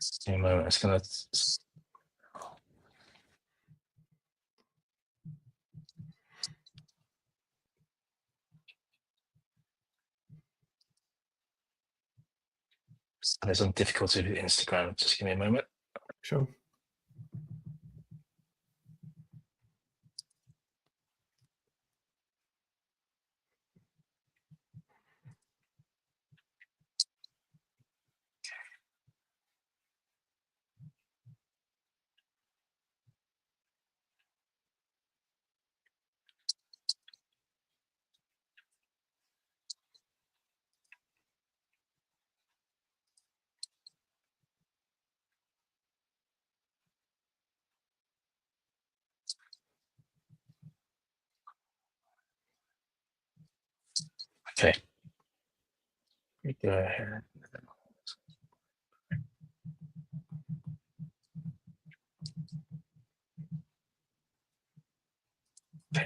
Just a moment. It's gonna. There's some difficulty with Instagram. Just give me a moment. Sure. Okay. Go ahead. Okay.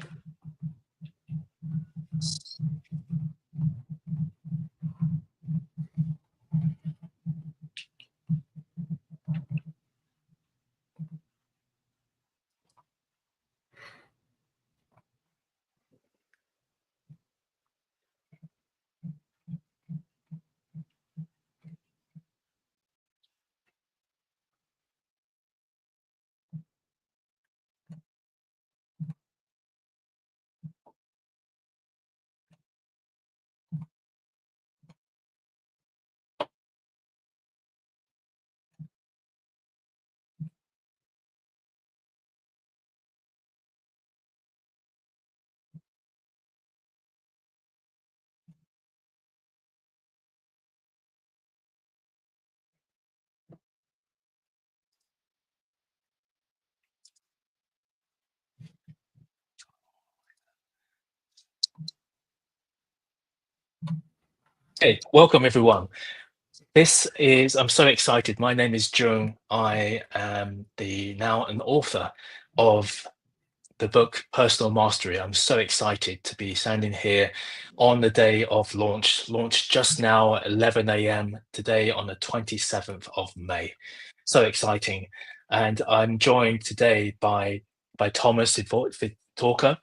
Hey, welcome everyone. I'm so excited. My name is Jung. I am now an author of the book Personal Mastery. I'm so excited to be standing here on the day of launch. Launch just now at 11 a.m. today on the 27th of May. So exciting. And I'm joined today by Tomas Svitorka,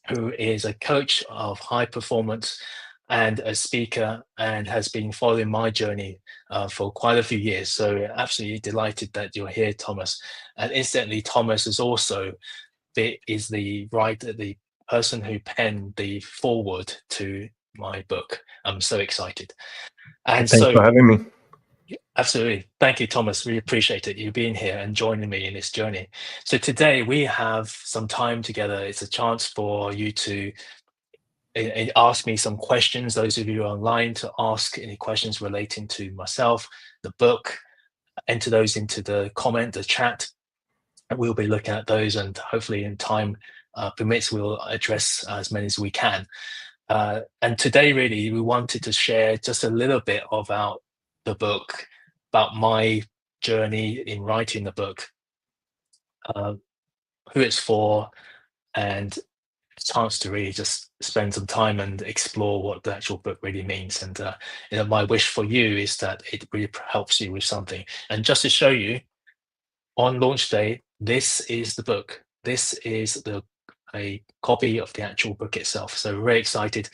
who is a coach of high performance and a speaker and has been following my journey for quite a few years. So absolutely delighted that you're here, Thomas. And incidentally, Thomas is also the person who penned the foreword to my book. I'm so excited. And Thanks for having me. absolutely. Thank you, Thomas. Really appreciate it. You being here and joining me in this journey. So today we have some time together. It's a chance for you to ask me some questions. Those of you online to ask any questions relating to myself, the book, enter those into the chat. And we'll be looking at those, and hopefully in time permits, we'll address as many as we can. And today, really, we wanted to share just a little bit about the book, about my journey in writing the book, who it's for, and a chance to really just spend some time and explore what the actual book really means. And my wish for you is that it really helps you with something. And just to show you, on launch day, this is the book. This is a copy of the actual book itself. So very excited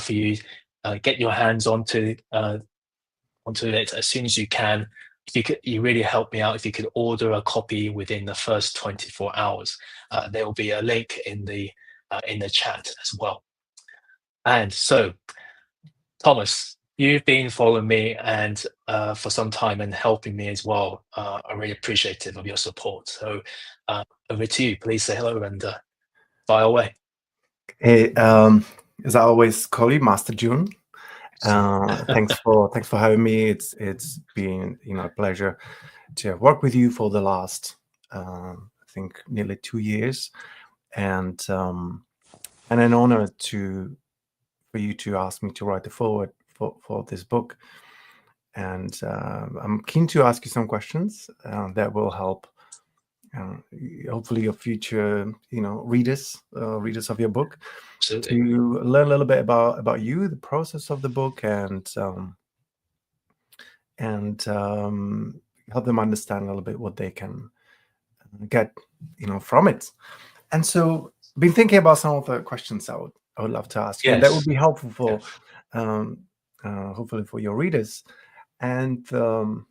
for you. Get your hands onto it as soon as you can. If you really help me out if you could order a copy within the first 24 hours. There will be a link in the chat as well. And so, Thomas, you've been following me and for some time and helping me as well. I'm really appreciative of your support. So over to you. Please say hello and fire away. Hey, as I always call you, Master June. Thanks for having me. It's been a pleasure to work with you for the last I think nearly 2 years, and an honor for you to ask me to write the foreword for this book. And I'm keen to ask you some questions that will help hopefully your future readers of your book. Absolutely. To learn a little bit about you, the process of the book, and help them understand a little bit what they can get, from it. And so, been thinking about some of the questions I would love to ask you, and that would Yes. be helpful Yeah. for, um, hopefully, for your readers. And the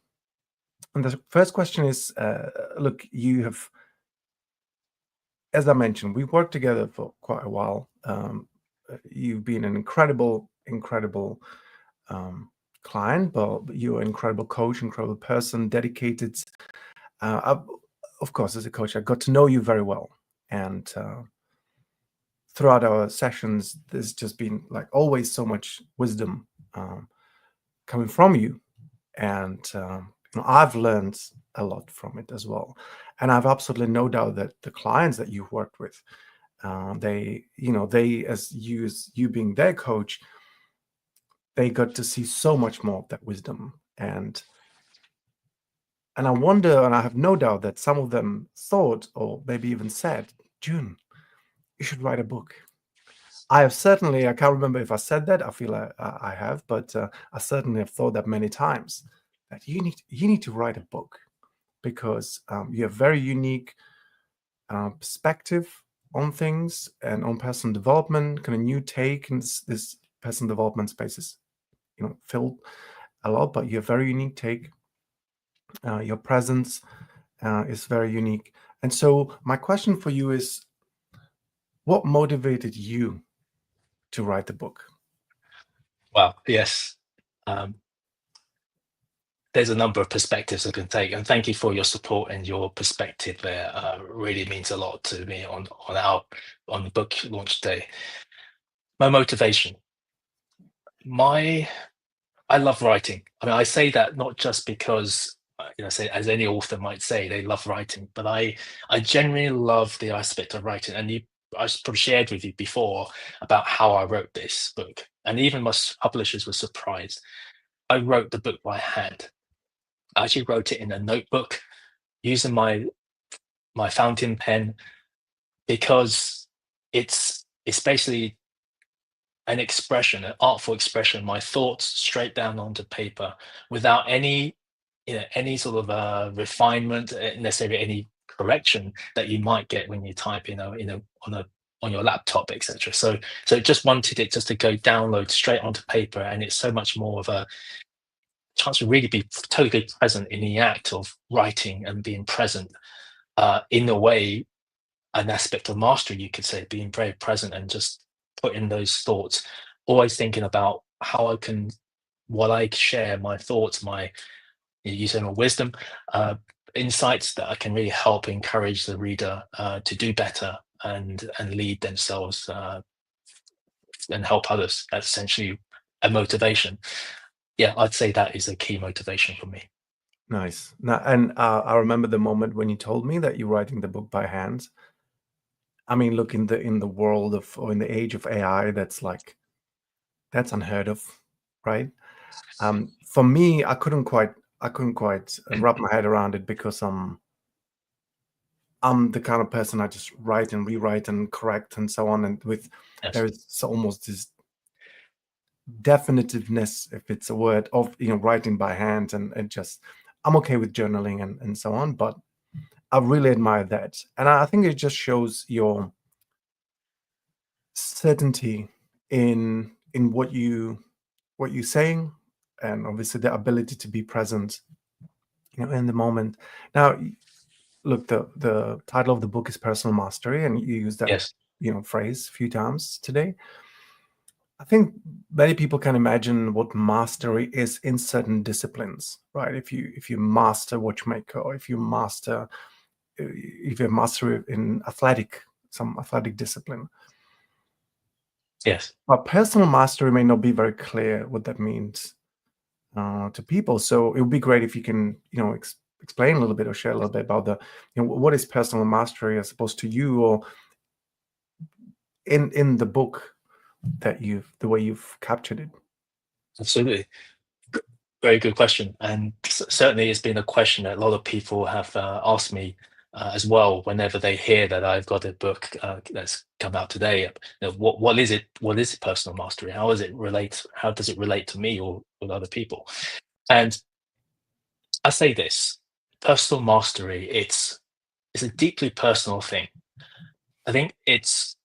first question is, look, you have, as I mentioned, we've worked together for quite a while. You've been an incredible client, but you're an incredible coach, incredible person, dedicated. Of course, as a coach, I got to know you very well, and throughout our sessions, there's just been like always so much wisdom coming from you, and I've learned a lot from it as well. And I've absolutely no doubt that the clients that you've worked with, they as you being their coach, they got to see so much more of that wisdom. And I wonder, and I have no doubt that some of them thought, or maybe even said, June, you should write a book. I can't remember if I said that. I feel I have, but I certainly have thought that many times, that you need to write a book, because you have very unique perspective on things and on personal development, kind of new take in this personal development space is, filled a lot, but you have very unique take. Your presence is very unique. And so my question for you is, what motivated you to write the book? Well, yes. Um, there's a number of perspectives I can take, and thank you for your support and your perspective there. Really means a lot to me on the book launch day. My motivation, my I love writing. I mean, I say that not just because, say as any author might say, they love writing, but I genuinely love the aspect of writing. And I probably shared with you before about how I wrote this book, and even my publishers were surprised. I wrote the book by hand. I actually wrote it in a notebook using my fountain pen, because it's basically an expression, an artful expression, my thoughts straight down onto paper, without any sort of refinement, necessarily any correction that you might get when you type, on a on your laptop, etc. So just wanted it just to go download straight onto paper, and it's so much more of a chance to really be totally present in the act of writing and being present, in a way, an aspect of mastery, you could say, being very present and just putting those thoughts, always thinking about how I can, what I share, my thoughts, my using my wisdom, uh, insights that I can really help encourage the reader to do better and lead themselves, and help others. That's essentially a motivation. Yeah, I'd say that is a key motivation for me. Nice. Now, and I remember the moment when you told me that you're writing the book by hand. I mean, look, in the world of, or in the age of AI, that's unheard of, right? For me, I couldn't quite wrap my head around it, because I'm the kind of person, I just write and rewrite and correct and so on, and Yes. there's almost this definitiveness, if it's a word, of writing by hand, and just I'm okay with journaling and so on, but I really admire that, and I think it just shows your certainty in what you're saying, and obviously the ability to be present, in the moment. Now, look, the title of the book is Personal Mastery, and you use that Yes. phrase a few times today. I think many people can imagine what mastery is in certain disciplines, right? If you master watchmaker, or if you have mastery in some athletic discipline. Yes. But personal mastery may not be very clear what that means to people. So it would be great if you can, explain a little bit, or share a little bit about what is personal mastery as opposed to you, or in the book, the way you've captured it. Absolutely. Very good question, and certainly it's been a question that a lot of people have asked me as well. Whenever they hear that I've got a book that's come out today, what is it? What is personal mastery? How does it relate? How does it relate to me or with other people? And I say this. personal mastery, it's a deeply personal thing. I think it's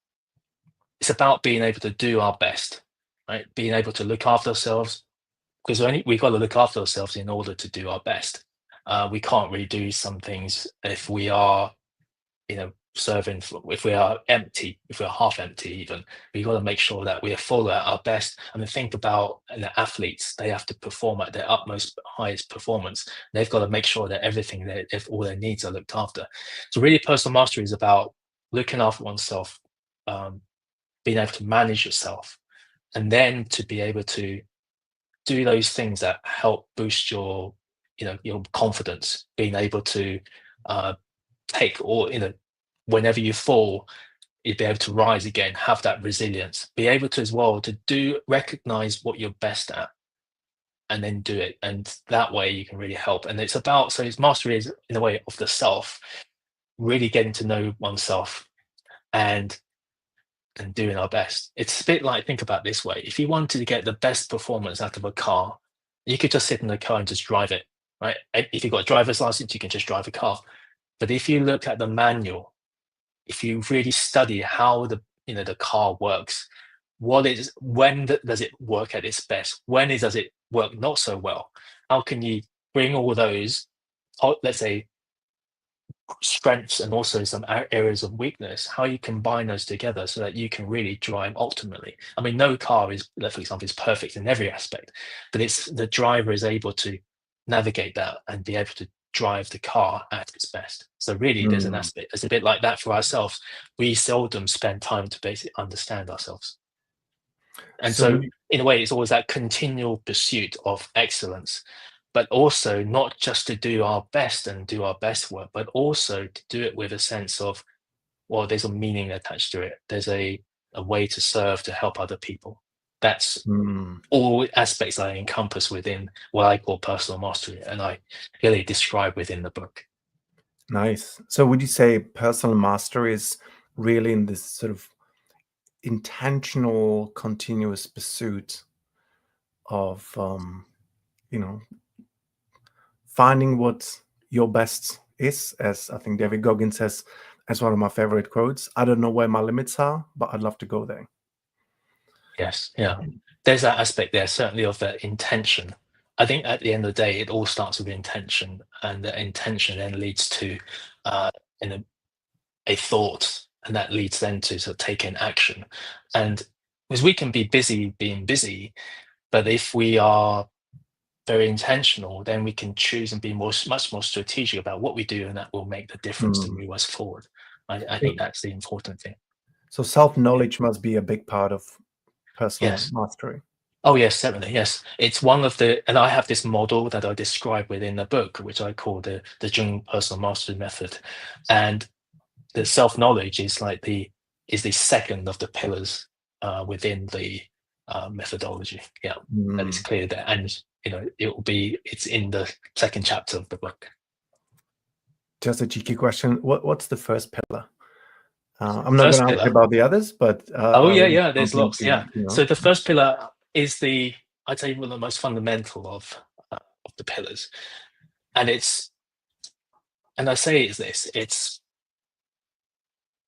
about being able to do our best, right? Being able to look after ourselves, because we've got to look after ourselves in order to do our best. We can't really do some things if we are, serving. If we are empty, if we're half empty, even we've got to make sure that we are full at our best. I mean, think about the athletes; they have to perform at their utmost, highest performance. They've got to make sure that everything, if all their needs are looked after. So, really, personal mastery is about looking after oneself, um, being able to manage yourself, and then to be able to do those things that help boost your confidence, being able to uh, take, or whenever you fall, you'd be able to rise again, have that resilience, be able to as well to recognize what you're best at, and then do it, and that way you can really help. And it's mastery is in a way of the self, really getting to know oneself, and doing our best. It's a bit like, think about it this way: if you wanted to get the best performance out of a car, you could just sit in the car and just drive it, right? If you've got a driver's license, you can just drive a car. But if you look at the manual, if you really study how the car works, does it work at its best? When does it work not so well? How can you bring all those, let's say, strengths and also some areas of weakness, how you combine those together so that you can really drive ultimately? I mean, no car is, for example, is perfect in every aspect, but it's the driver is able to navigate that and be able to drive the car at its best. So really, there's an Mm. aspect. It's a bit like that for ourselves. We seldom spend time to basically understand ourselves. And So so, would you, in a way, it's always that continual pursuit of excellence, but also not just to do our best and do our best work, but also to do it with a sense of, well, there's a meaning attached to it. There's a way to serve, to help other people. That's mm, all aspects I encompass within what I call personal mastery, and I really describe within the book. nice. So would you say personal mastery is really in this sort of intentional, continuous pursuit of, you know, finding what your best is, as I think David Goggins says, as one of my favorite quotes. I don't know where my limits are, but I'd love to go there. Yes, yeah. There's that aspect there, certainly, of that intention. I think at the end of the day, it all starts with intention, and the intention then leads to uh, in a thought, and that leads then to sort of taking action. And because we can be busy being busy, but if we are very intentional, then we can choose and be much more strategic about what we do, and that will make the difference to Mm. move us forward. I think So, that's the important thing. so self-knowledge must be a big part of personal Yes. mastery. Oh, yes, certainly. Yes. It's one of and I have this model that I describe within the book, which I call the Jung personal mastery method. And the self-knowledge is like is the second of the pillars within the methodology. Yeah. That is Mm. clear there. And, it's in the second chapter of the book. Just a cheeky question. What's the first pillar? I'm not going First to ask pillar. about the others, but Oh, I yeah, want yeah. There's something lots. to, Yeah. So the first pillar is I'd say, one of the most fundamental of the pillars. And I say it's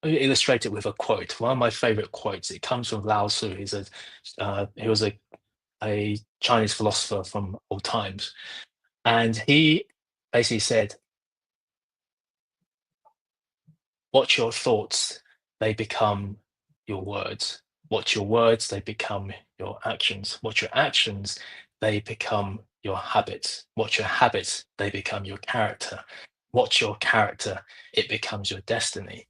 illustrated with a quote. One of my favorite quotes. It comes from Lao Tzu. He was a Chinese philosopher from old times, and he basically said, "Watch your thoughts; they become your words. Watch your words; they become your actions. Watch your actions; they become your habits. Watch your habits; they become your character. Watch your character; it becomes your destiny."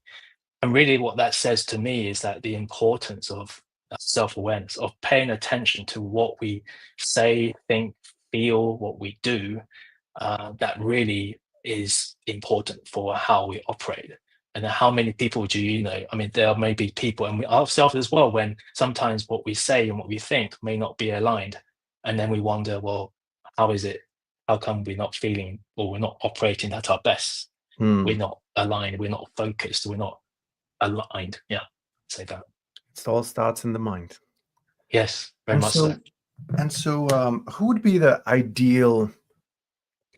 And really, what that says to me is that the importance of self-awareness, of paying attention to what we say, think, feel, what we do, that really is important for how we operate. And how many people do you know? I mean, there may be people, and we ourselves as well, when sometimes what we say and what we think may not be aligned. And then we wonder, well, how is it? How come we're not feeling, or we're not operating at our best? We're mm, not aligned, we're not focused, we're not aligned. Yeah, say that. it all starts in the mind. Yes, very And much so. so, who would be the ideal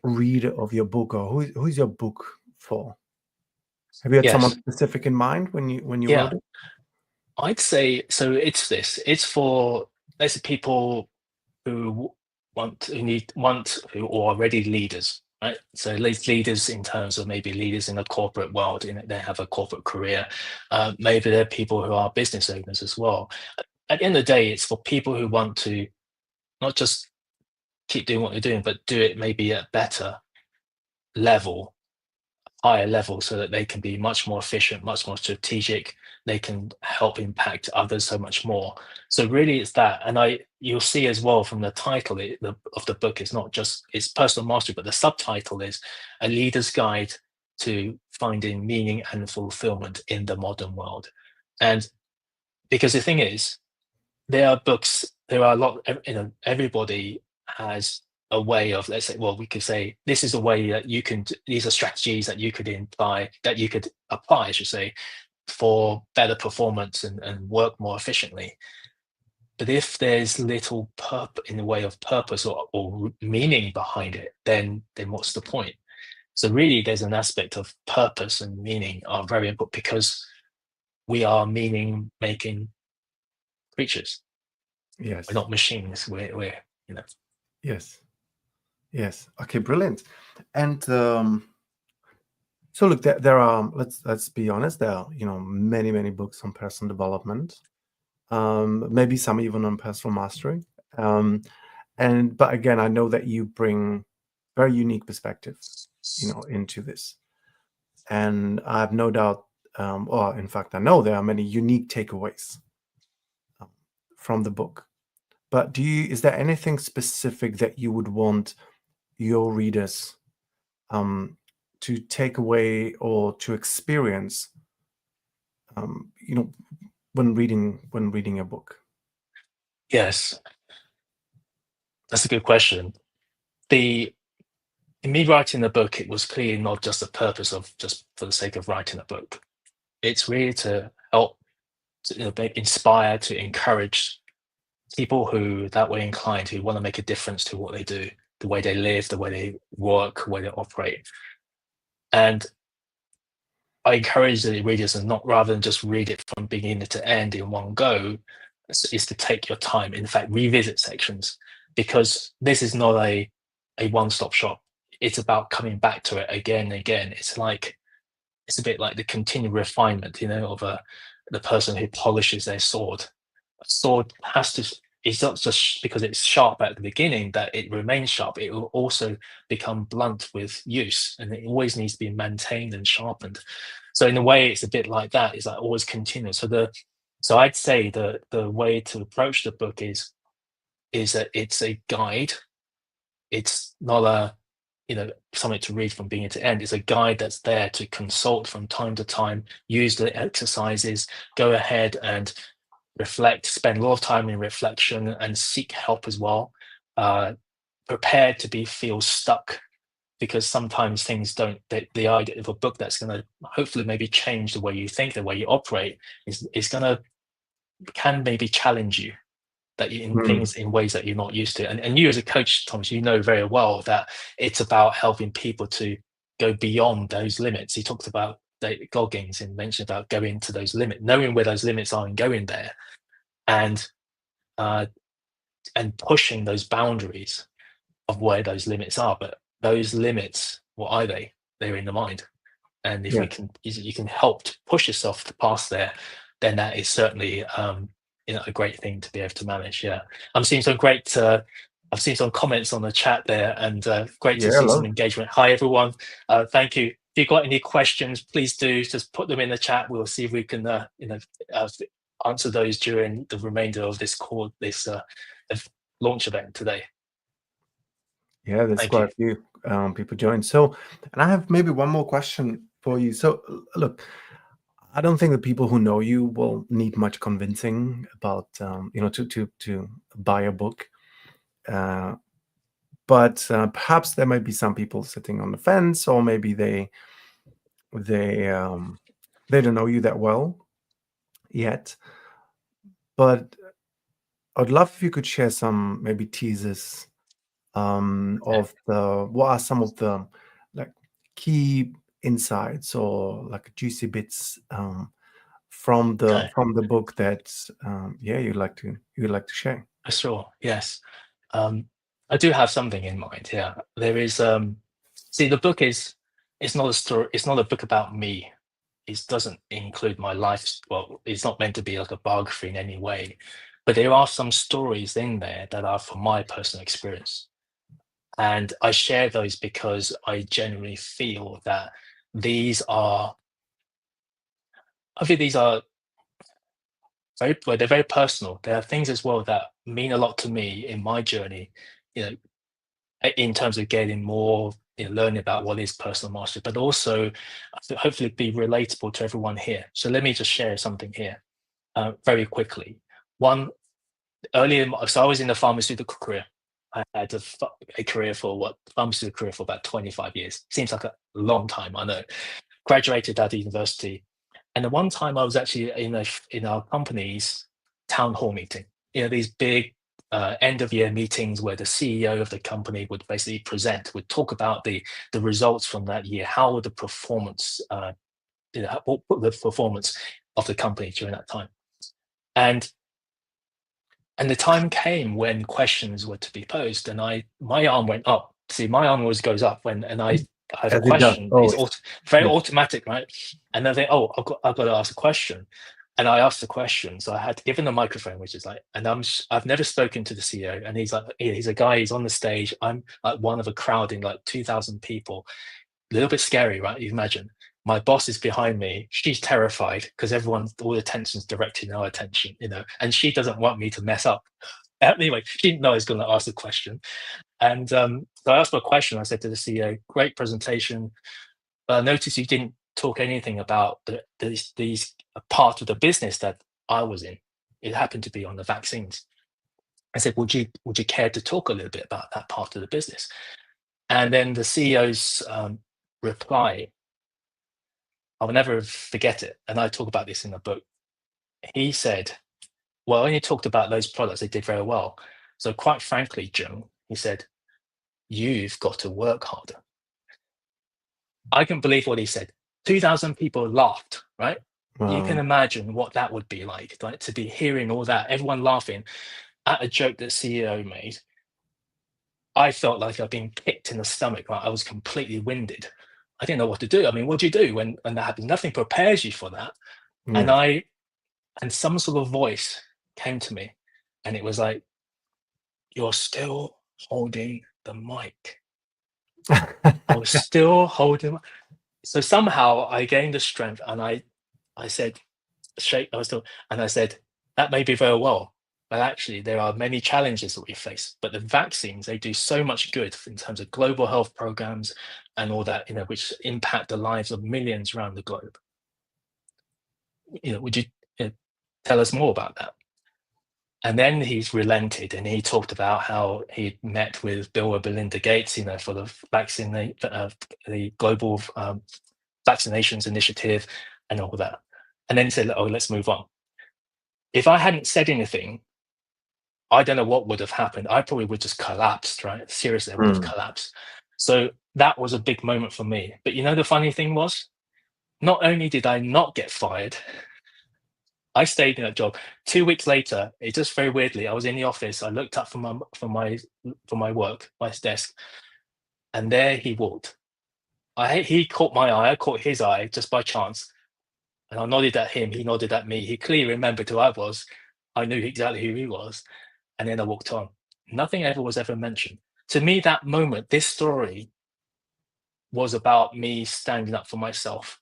reader of your book, or who's your book for? Have you had someone Yes. specific in mind when you Yeah. wrote it? I'd say so. It's for, let's say, people who who are already leaders, right? So leaders in terms of maybe leaders in the corporate world, they have a corporate career. Maybe they're people who are business owners as well. At the end of the day, it's for people who want to not just keep doing what they're doing, but do it maybe at better level, higher level, so that they can be much more efficient, much more strategic. They can help impact others so much more. So really, it's that, and you'll see as well from the title of the book, it's not just it's personal mastery, but the subtitle is a leader's guide to finding meaning and fulfillment in the modern world. And because the thing is, there are books, there are a lot, everybody has a way of, let's say, well, we could say this is a way that you can, these are strategies that you could apply, I should say, for better performance and work more efficiently. But if there's little in the way of purpose or meaning behind it, then what's the point? So really, there's an aspect of purpose and meaning are very important, because we are meaning making creatures. We're Yes, not machines. We're you know. yes, yes. Okay, brilliant. And so look, there are, let's be honest, there are many books on personal development, maybe some even on personal mastery. But again, I know that you bring very unique perspective, into this, and I have no doubt, or in fact, I know there are many unique takeaways um, from the book. But is there anything specific that you would want your readers to take away or to experience, um, you know, when reading a book? Yes, that's a good question. The In me writing the book, it was clearly not just the purpose of just for the sake of writing a book. It's really to help, to, inspire, to encourage people who that way inclined, who want to make a difference to what they do, the way they live, the way they work, the way they operate. And I encourage the readers, and not rather than just read it from beginning to end in one go, is to take your time. In fact, revisit sections, because this is not a one-stop shop. It's about coming back to it again and again. It's a bit like the continued refinement, of the person who polishes their sword. A sword has to. It's not just because it's sharp at the beginning that it remains sharp. It will also become blunt with use, and it always needs to be maintained and sharpened. So in a way, it's a bit like that. It's like always continuous. So I'd say the way to approach the book is that it's a guide. It's not something to read from beginning to end. It's a guide that's there to consult from time to time, use the exercises, go ahead and reflect, spend a lot of time in reflection and seek help as well. Prepared to feel stuck, because sometimes things don't, the idea of a book that's going to hopefully maybe change the way you think, the way you operate, is going to, can maybe challenge you, that in Mm, things, in ways that you're not used to. And you as a coach, Thomas, you know very well that it's about helping people to go beyond those limits. He talked about David Goggins and mentioned about going to those limits, knowing where those limits are and going there, and uh, and pushing those boundaries of where those limits are. But those limits, what are they? They're in the mind. And if yes. you can help to push yourself to pass there, then that is certainly a great thing to be able to manage. Yeah, I'm seeing some great. I've seen some comments on the chat there, and great to Yeah, I see some love. engagement. Hi everyone, thank you. If you've got any questions, please do just put them in the chat. We'll see if we can uh, answer those during the remainder of this call, this launch event today. Yeah, there's Thank quite you. a few people joined. So, and I have maybe one more question for you. So, look, I don't think the people who know you will need much convincing about, to buy a book. Uh, but perhaps there might be some people sitting on the fence, or maybe they they don't know you that well yet. But I'd love if you could share some maybe teasers of the what are some of the like key insights or like juicy bits from Okay. the book that you'd like to share. Sure. Yes. Um, I do have something in mind. Yeah. There is. See, the book is. It's not a story. It's not a book about me. It doesn't include my life. Well, it's not meant to be like a biography in any way, but there are some stories in there that are from my personal experience, and I share those because I genuinely feel that these are. I think these are very. Well, they're very personal. There are things as well that mean a lot to me in my journey. You know, in terms of getting more, learning about what is personal mastery, but also hopefully be relatable to everyone here. So let me just share something here very quickly. One, so I was in the pharmaceutical career. I had a career for pharmaceutical career for about 25 years. Seems like a long time, I know. Graduated at the university, and the one time I was actually in our company's town hall meeting. These big end of year meetings where the CEO of the company would basically would talk about the results from that year, how the performance, what the performance of the company during that time, and the time came when questions were to be posed, and my arm went up. See, my arm always goes up when I have a As it does question. It's always. very Yeah. automatic, right? And I think, oh, I've got to ask a question, and I asked the question. So I had given the microphone, which is like, and I've never spoken to the CEO, and he's like, he's a guy. He's on the stage. I'm like one of a crowd in like 2,000 people. A little bit scary, right? You imagine. My boss is behind me. She's terrified because all the attention's directed in our attention, and she doesn't want me to mess up. Anyway, she didn't know I was going to ask the question. And so I asked my question. I said to the CEO, great presentation. But I noticed you didn't talk anything about these part of the business that I was in. It happened to be on the vaccines. I said, would you care to talk a little bit about that part of the business? And then the CEO's reply, I'll never forget it. And I talk about this in the book. He said, well, when you talked about those products, they did very well. So quite frankly, Jung, he said, you've got to work harder. I can believe what he said. 2,000 people laughed, right? You can imagine what that would be like to be hearing all that, everyone laughing at a joke that CEO made. I felt like I'd been kicked in the stomach. Right? I was completely winded. I didn't know what to do. I mean, what do you do when that happens? Nothing prepares you for that. Yeah. And some sort of voice came to me, and it was like, you're still holding the mic. I was still holding. So somehow I gained the strength, and I said, shake. I was still, and I said, that may be very well, but actually there are many challenges that we face. But the vaccines, they do so much good in terms of global health programs and all that, which impact the lives of millions around the globe. Would you tell us more about that? And then he's relented, and he talked about how he met with Bill or Belinda Gates, for the vaccine, the global vaccinations initiative, and all that. And then he said, "Oh, let's move on." If I hadn't said anything, I don't know what would have happened. I probably would just collapsed, right? Seriously, I would have collapsed. So that was a big moment for me. But the funny thing was, not only did I not get fired, I stayed in that job. 2 weeks later, it just very weirdly, I was in the office. I looked up from my work, my desk, and there he walked. He caught my eye. I caught his eye just by chance, and I nodded at him. He nodded at me. He clearly remembered who I was. I knew exactly who he was, and then I walked on. Nothing ever was ever mentioned. To me, that moment, this story was about me standing up for myself,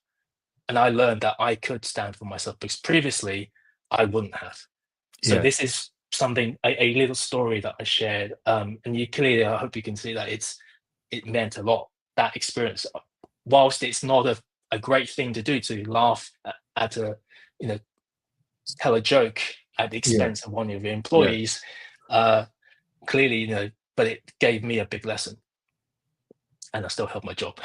and I learned that I could stand for myself because previously I wouldn't have. So Yeah. this is something, a little story that I shared, and you clearly, I hope you can see that it meant a lot. That experience, whilst it's not a great thing to do, to laugh at you know, tell a joke at the Yeah. expense of one of your Yeah. employees, clearly, but it gave me a big lesson, and I still held my job.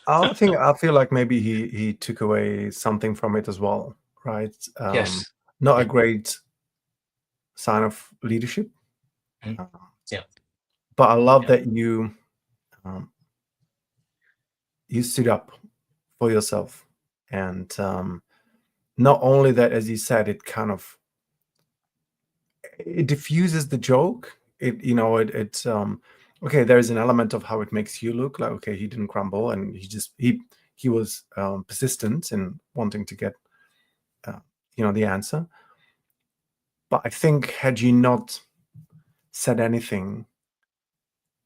I feel like maybe he took away something from it as well, right? Yes. Not a Mm, great sign of leadership, mm, uh, yeah. But I love Yeah. that um, you stood up for yourself, and not only that, as you said, it diffuses the joke. It okay. There is an element of how it makes you look like, okay, he didn't crumble, and he was persistent in wanting to get uh, the answer. But I think had you not said anything,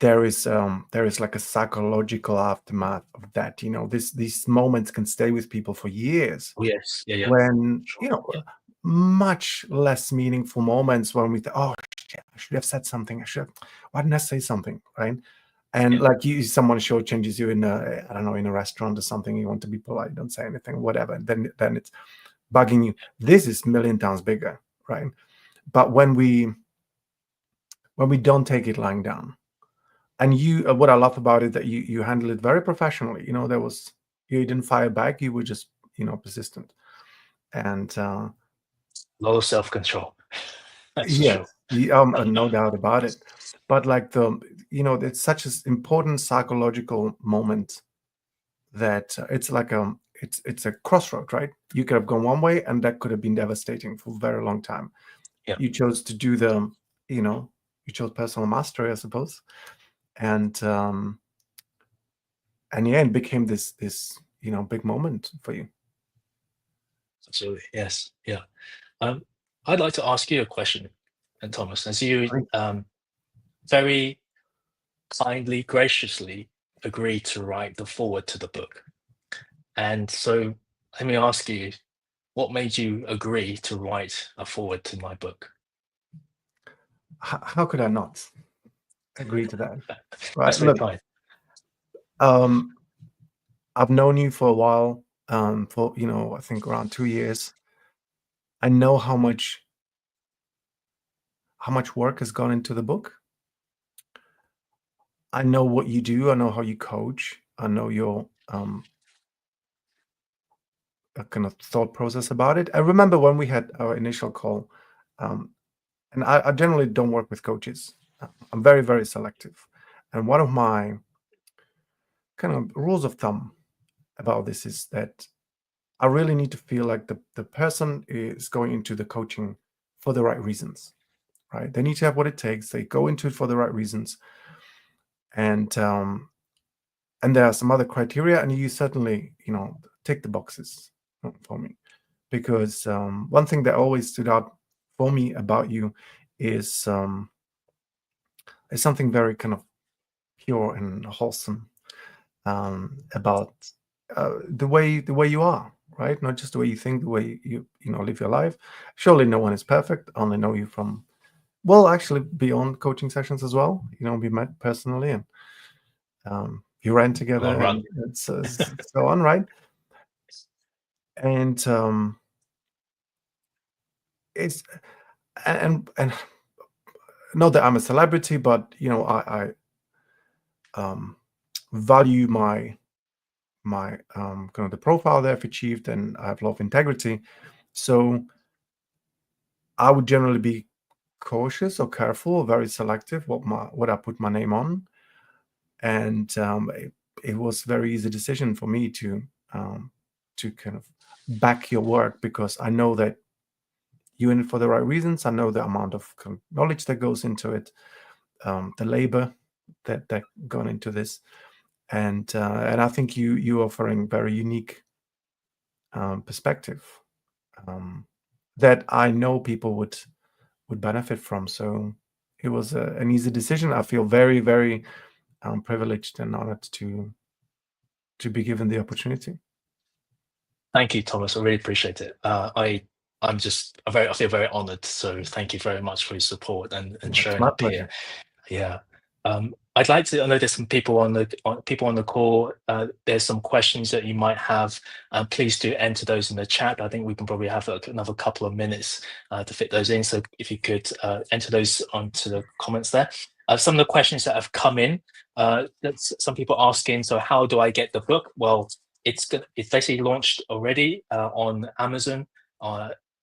there is like a psychological aftermath of that. These moments can stay with people for years, Oh, yes. Yeah. Yeah. when Sure. Yeah. much less meaningful moments when we think, oh shit, I should have said something. Why didn't I say something, right? And Yeah. like someone shortchanges you in I don't know, in a restaurant or something. You want to be polite, don't say anything, whatever. And then it's bugging you. This is million times bigger, right? But when we don't take it lying down, and what I love about it, that you handle it very professionally. You didn't fire back. You were just persistent. And A lot of self-control. That's for sure. yes, no doubt about it. But like it's such an important psychological moment that it's like it's a crossroad, right? You could have gone one way, and that could have been devastating for a very long time. Yeah. You chose to do you know, you chose personal mastery, I suppose, and yeah, it became this big moment for you. Absolutely. Yes. Yeah. Um, I'd like to ask you a question, and Thomas, as you Right. very kindly, graciously agreed to write the foreword to the book. And so let me ask you, what made you agree to write a foreword to my book? How could I not agree to that? That's Right. very Look, kind. um, I've known you for a while, for I think around 2 years. I know how much work has gone into the book. I know what you do. I know how you coach. I know your kind of thought process about it. I remember when we had our initial call, um, and I generally don't work with coaches. I'm very, very selective. And one of my kind of rules of thumb about this is that I really need to feel like the person is going into the coaching for the right reasons, right? They need to have what it takes. They go into it for the right reasons, and there are some other criteria, and you certainly tick the boxes for me, because one thing that always stood out for me about you is something very kind of pure and wholesome, about the way you are, right? Not just the way you think, the way you live your life. Surely no one is perfect. I only know you from, well, actually beyond coaching sessions as well. We met personally, and you ran Long together, run. and so on, right? And it's and not that I'm a celebrity, but I um, value my kind of the profile that I've achieved, and I have a lot of integrity. So I would generally be cautious or careful, or very selective what I put my name on. And it was a very easy decision for me um, to kind of back your work, because I know that you're in it for the right reasons. I know the amount of kind of knowledge that goes into it, the labor that gone into this, and I think you offering very unique perspective, um, that I know people would benefit from. So it was an easy decision. I feel very, very privileged and honored to be given the opportunity. Thank you, Thomas. I really appreciate it. I feel very honored. So thank you very much for your support and It's showing my up here. pleasure. Yeah. I'd like to. I know there's some people people on the call. There's some questions that you might have. Please do enter those in the chat. I think we can probably have another couple of minutes to fit those in. So if you could enter those onto the comments there. Some of the questions that have come in. That's some people asking. So how do I get the book? Well, it's basically launched already on Amazon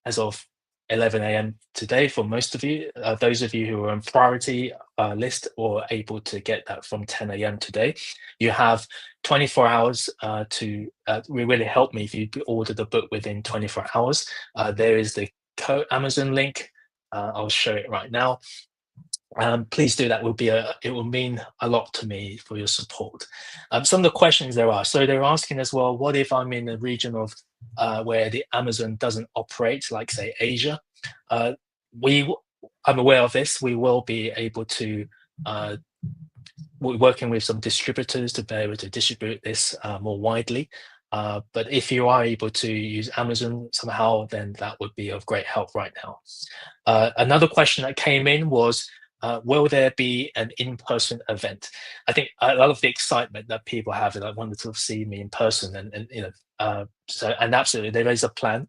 as of 11 a.m. today for most of you. Those of you who are on priority list or able to get that from 10 a.m. today, you have 24 hours to really help me if you order the book within 24 hours. There is the Amazon link. I'll show it right now. Please do that. It will mean a lot to me for your support. Some of the questions there are. So they're asking as well, what if I'm in a region of where the Amazon doesn't operate, like say Asia? I'm aware of this. We will be able to we're working with some distributors to be able to distribute this more widely. But if you are able to use Amazon somehow, then that would be of great help right now. Another question that came in was, will there be an in-person event? I think a lot of the excitement that people have is I wanted to see me in person, and and absolutely there is a plan.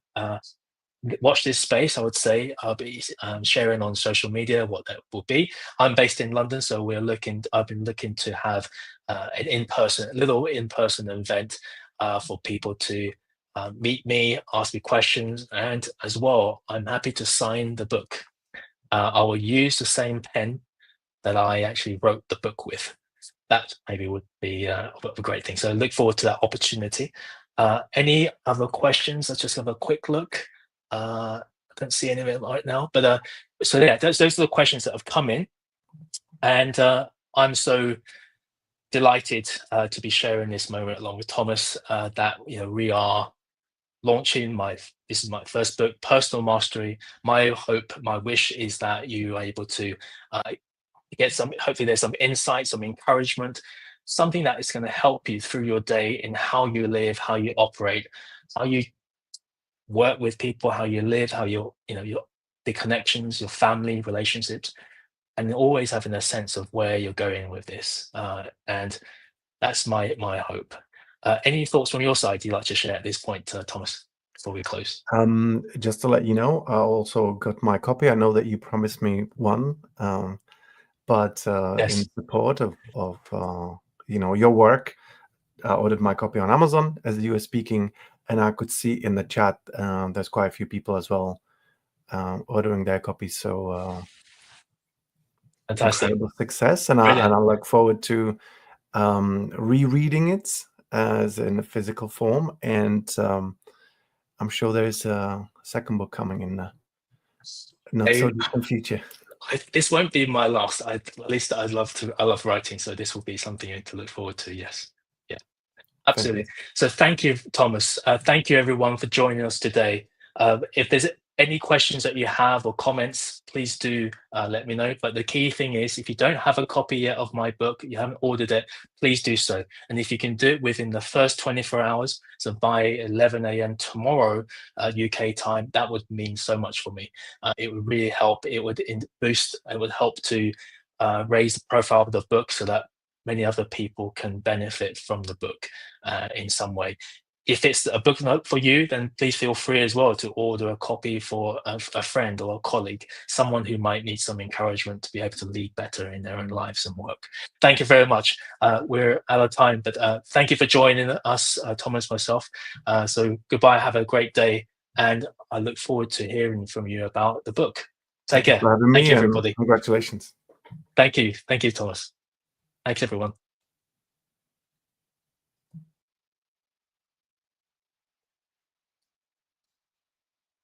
Watch this space. I would say I'll be sharing on social media what that will be. I'm based in London, so I've been looking to have an little in-person event for people to meet me, ask me questions, and as well, I'm happy to sign the book. I will use the same pen that I actually wrote the book with. That maybe would be a great thing. So I look forward to that opportunity. Any other questions? Let's just have a quick look. I don't see any of it right now, but so yeah, those are the questions that have come in, and I'm so delighted to be sharing this moment along with Thomas. That we are launching this is my first book, Personal Mastery. My hope, my wish is that you are able to get hopefully there's some insight, some encouragement, something that is going to help you through your day in how you live, how you operate, how you work with people, how you live, how the connections, your family relationships, and always having a sense of where you're going with this. And that's my hope. Any thoughts from your side you'd like to share at this point, Thomas, before we close? Just to let you know, I also got my copy. I know that you promised me one, but in Yes, support of your work, I ordered my copy on Amazon as you were speaking, and I could see in the chat there's quite a few people as well ordering their copies. So fantastic, incredible success, and I brilliant. look forward to rereading it as in a physical form, and I'm sure there's a second book coming in the not so I, distant future. this won't be my last. At least I love writing, so this will be something to look forward to. Yes, yeah. Absolutely. Fantastic. So thank you, Thomas. Thank you, everyone, for joining us today. If there's any questions that you have or comments, please do let me know. But the key thing is, if you don't have a copy yet of my book, you haven't ordered it, please do so. And if you can do it within the first 24 hours, so by 11 a.m. tomorrow, UK time, that would mean so much for me. It would really help. It would boost, it would help to raise the profile of the book so that many other people can benefit from the book in some way. If it's a book note for you, then please feel free as well to order a copy for a friend or a colleague, someone who might need some encouragement to be able to lead better in their own lives and work. Thank you very much. We're out of time, but thank you for joining us, Thomas, myself. So goodbye, have a great day, and I look forward to hearing from you about the book. Take Thank you care. for having Thank me, you, and everybody. congratulations. Thank you. Thank you, Thomas. Thanks, everyone.